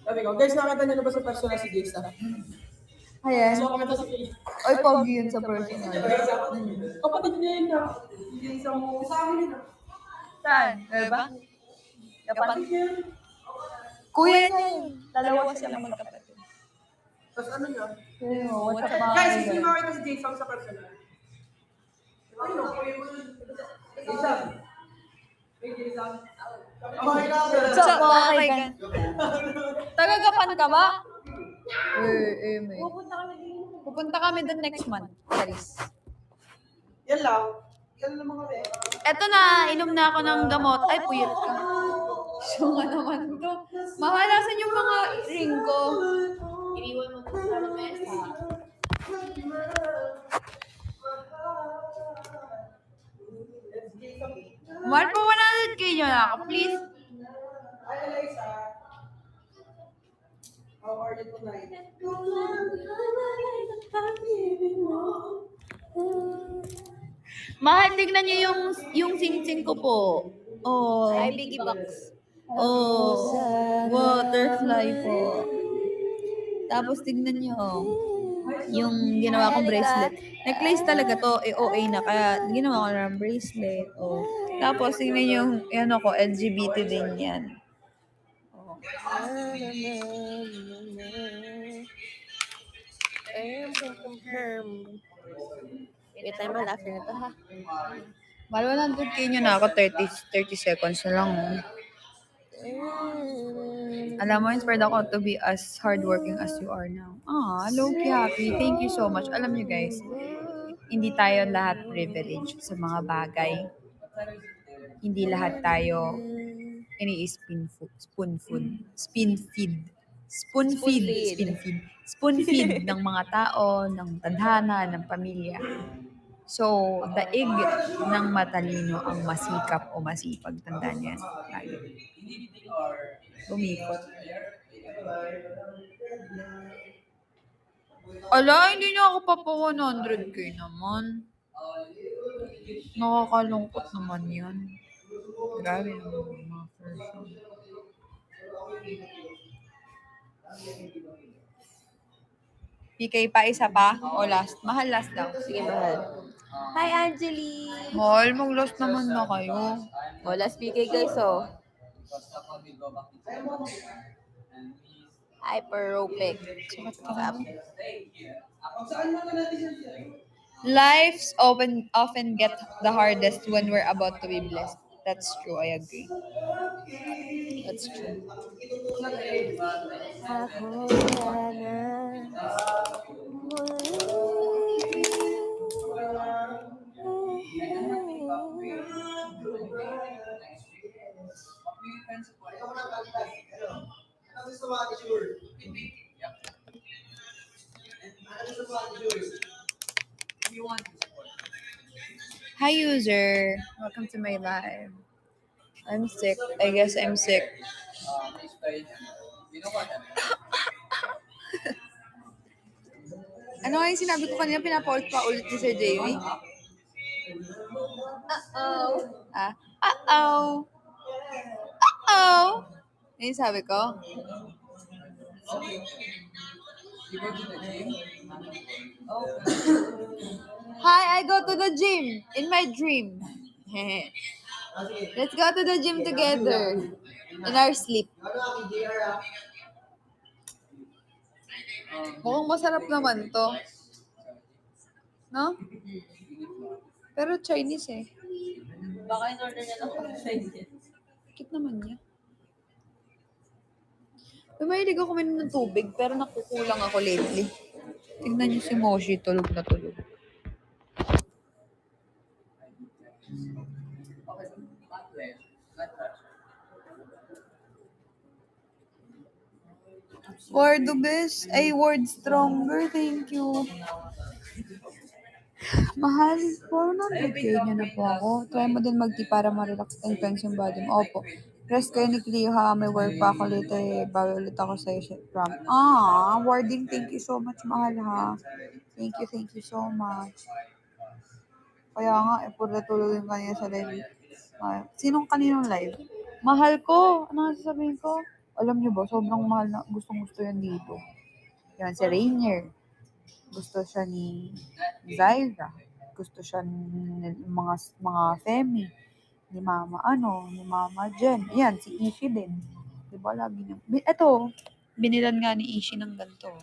Sabi ko, guys, nakita niyo na ba sa personal si Jace? ayan. So, kumita si Jace. Ay, pogi yun sa personal. Kapatid niya yun na. Jace ang sa amin yun. Saan? Diba? Kapatid niya yun. Kuya niya yun. Dalawa sila magkapatid. Tapos ano niya? What's up, mga Guys, kaibigan? hindi makita si Jace sa personal. Ano? Jason. Hey, Jason. Oh my God. What's up, mga kaibigan? Tagagapan ka ba? May. Pupunta kami doon next month, Paris. Yan lang. Yan lang mga kaya. Eto na, inom na ako ng gamot. Ay, puyat ka. So nga naman to. Mahalasan yung mga ring ko. Iniwan mo sa mesa. Mahal pa 100k nyo na ako, please. Ay, Eliza. How are you tonight? Mahal, tignan nyo yung sing-sing ko po. Oh. Hi, Biggie Box. Oh. Butterfly po. Tapos tignan nyo. Yung ginawa kong bracelet. Necklace talaga to. OA na. Kaya ginawa ko ng bracelet. Oh. Tapos tignan nyo yung ano ko, LGBT din yan. Oh. Wait tayo mahal after na to, ha? Mahal 100k nyo na ako. 30 seconds na lang. Oh. Alam mo, inspired ako to be as hardworking as you are now. Low-key happy. Thank you so much. Alam nyo guys, hindi tayo lahat privileged sa mga bagay. Hindi lahat tayo spoon feed ng mga tao, ng tadhana, ng pamilya. So, daig ng matalino ang masikap o masipag. Tandaan yan. Lagi. Bumikot. Ala, hindi niya ako papa 100k naman. Nakakalungkot naman yan. Grabe naman yung mga person. PK pa, isa pa? O last? Mahal last daw. Sige, mahal. Hi, Angeli! Mahal, mag-last naman na kayo. Last PK guys, oh. Hyperopic. What's up? Lives often get the hardest when we're about to be blessed. That's true, I agree. That's true. Ako na. Hi, user. Welcome to my live. I'm sick. I guess I'm sick. Ano nga yung sinabi ko kanina? Pinapaulit pa ulit ni Sir Jamie? Uh-oh. Uh-oh. Uh-oh. Ano yung sabi ko? Hi, I go to the gym in my dream. Let's go to the gym together in our sleep. Mukhang masarap naman to. No? Pero Chinese eh. Baka in-order niya lang ako sa inyo. Cute naman niya. Mahilig ako kuminom ng tubig pero nakukulang ako lately. Tignan niyo si Moshi, tulog na tulog. Word the best. Ay, word stronger. Thank you. Mahal, 400k niya na po ako. Try mo din mag-tea para ma-relax and cleanse yung body mo. Opo. Rest kayo ni Cleo ha. May work pa ako later eh. Bawi ulit ako sa'yo. Wording. Thank you so much, mahal ha. Thank you so much. Kaya nga, puro tulog yung kanina sa live. Sinong kaninong live? Mahal ko. Ano nga sasabihin ko? Alam niyo ba, sobrang mahal na gustong-gusto yan dito. Yan, si Rainier. Gusto siya ni Zyra. Gusto siya ng mga Femi. Ni Mama Jen. Yan, si Ishi din. Diba, lagi niya. Ito, binilan nga ni Ishi ng ganito.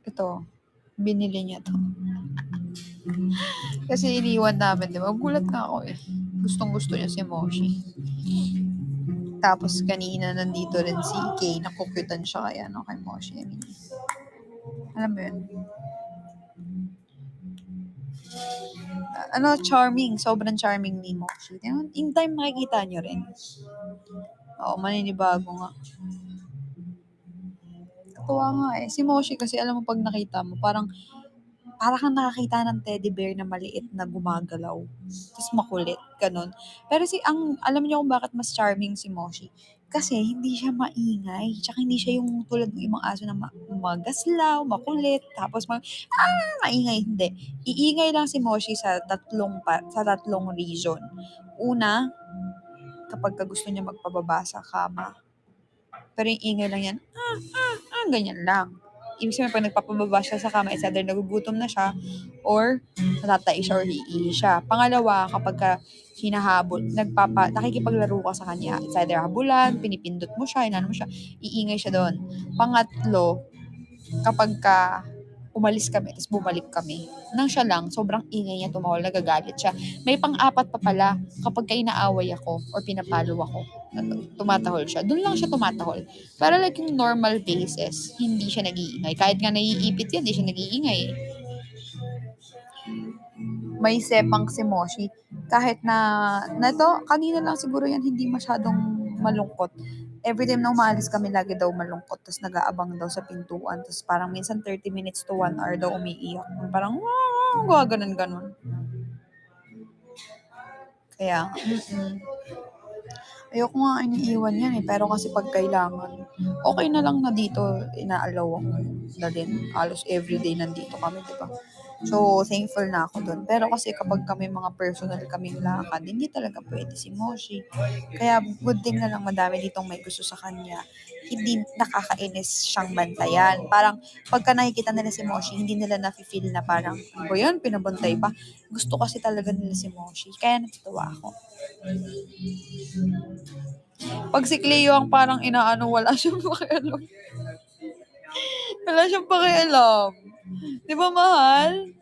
Ito, binili niya to. Kasi iniwan namin, diba? Gulat nga ako eh. Gustong-gusto niya si Moshi. Tapos kanina nandito rin si Kay, nakukutan siya kaya kay Moshi. I mean, alam mo yun? Charming. Sobrang charming ni Moshi. In time makikita nyo rin. Oo, maninibago nga. Natuwa nga eh. Si Moshi kasi alam mo pag nakita mo, parang kang nakakita ng teddy bear na maliit na gumagalaw. Tapos makulit. ganun. Pero alam niyo kung bakit mas charming si Moshi? Kasi hindi siya maingay. Tsaka hindi siya yung tulad ng ibang aso na magaslaw, makulit, tapos maingay. Hindi. Iingay lang si Moshi sa tatlong reason. Una, kapag gusto niya magpababa sa kama. Pero yung ingay lang yan, ganyan lang. Ibig sabihin, pag nagpapababa siya sa kama, it's either nagugutom na siya, or natatai siya, or hiihi siya. Pangalawa, kapag nakikipaglaro ka sa kanya, it's either habulan, pinipindot mo siya, inano mo siya, iingay siya doon. Pangatlo, kapag umalis kami, tapos bumalik kami, nang siya lang, sobrang ingay niya, tumawal, nagagalit siya. May pang-apat pa pala, kapag inaaway ako, or pinapalo ako, tumatahol siya. Doon lang siya tumatahol. Pero like yung normal basis, hindi siya nag-iingay. Kahit nga naiipit yan, hindi siya nag-iingay. May sepang si Moshi. Kahit na ito, kanina lang siguro yan hindi masyadong malungkot. Every time na umaalis kami, lagi daw malungkot. Tapos nag-aabang daw sa pintuan. Tapos parang minsan 30 minutes to 1 hour daw umiiyak. Parang, ganun. Kaya, ayoko nga iniiwan yan eh. Pero kasi pag kailangan, okay na lang na dito, inaalaw ako dalhin. Halos everyday nandito kami, di ba? So, thankful na ako dun. Pero kasi kapag kami mga personal kaming lakad, hindi talaga pwede si Moshi. Kaya good thing na lang madami ditong may gusto sa kanya. Hindi nakakainis siyang bantayan. Parang pagka nakikita nila si Moshi, hindi nila nafe-feel na parang, ano yan, pinabantay pa. Gusto kasi talaga nila si Moshi. Kaya natutuwa ako. Pag si Cleo ang parang inaano, wala siyang pakialam. Wala siyang pakialam. Di ba, mahal?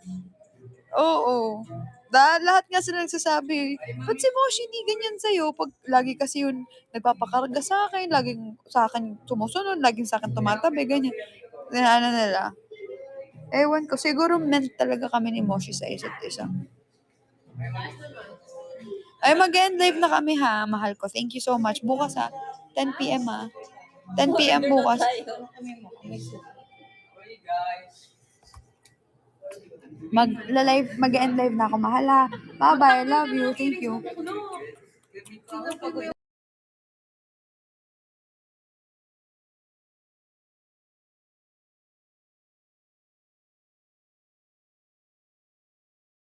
Oo. Lahat nga sila nagsasabi, ba't si Moshi hindi ganyan sa'yo? Pag lagi kasi yun, nagpapakarga sa akin, laging sa akin sumusunod, laging sa akin tumatabi, ganyan. Ano nila. Ewan ko, siguro meant talaga kami ni Moshi sa isa't isa. Ay, mag-end live na kami ha, mahal ko. Thank you so much. Bukas 10 p.m. 10 p.m. bukas. Mag-end live na ako, mahal ha. Bye-bye, I love you. Thank you.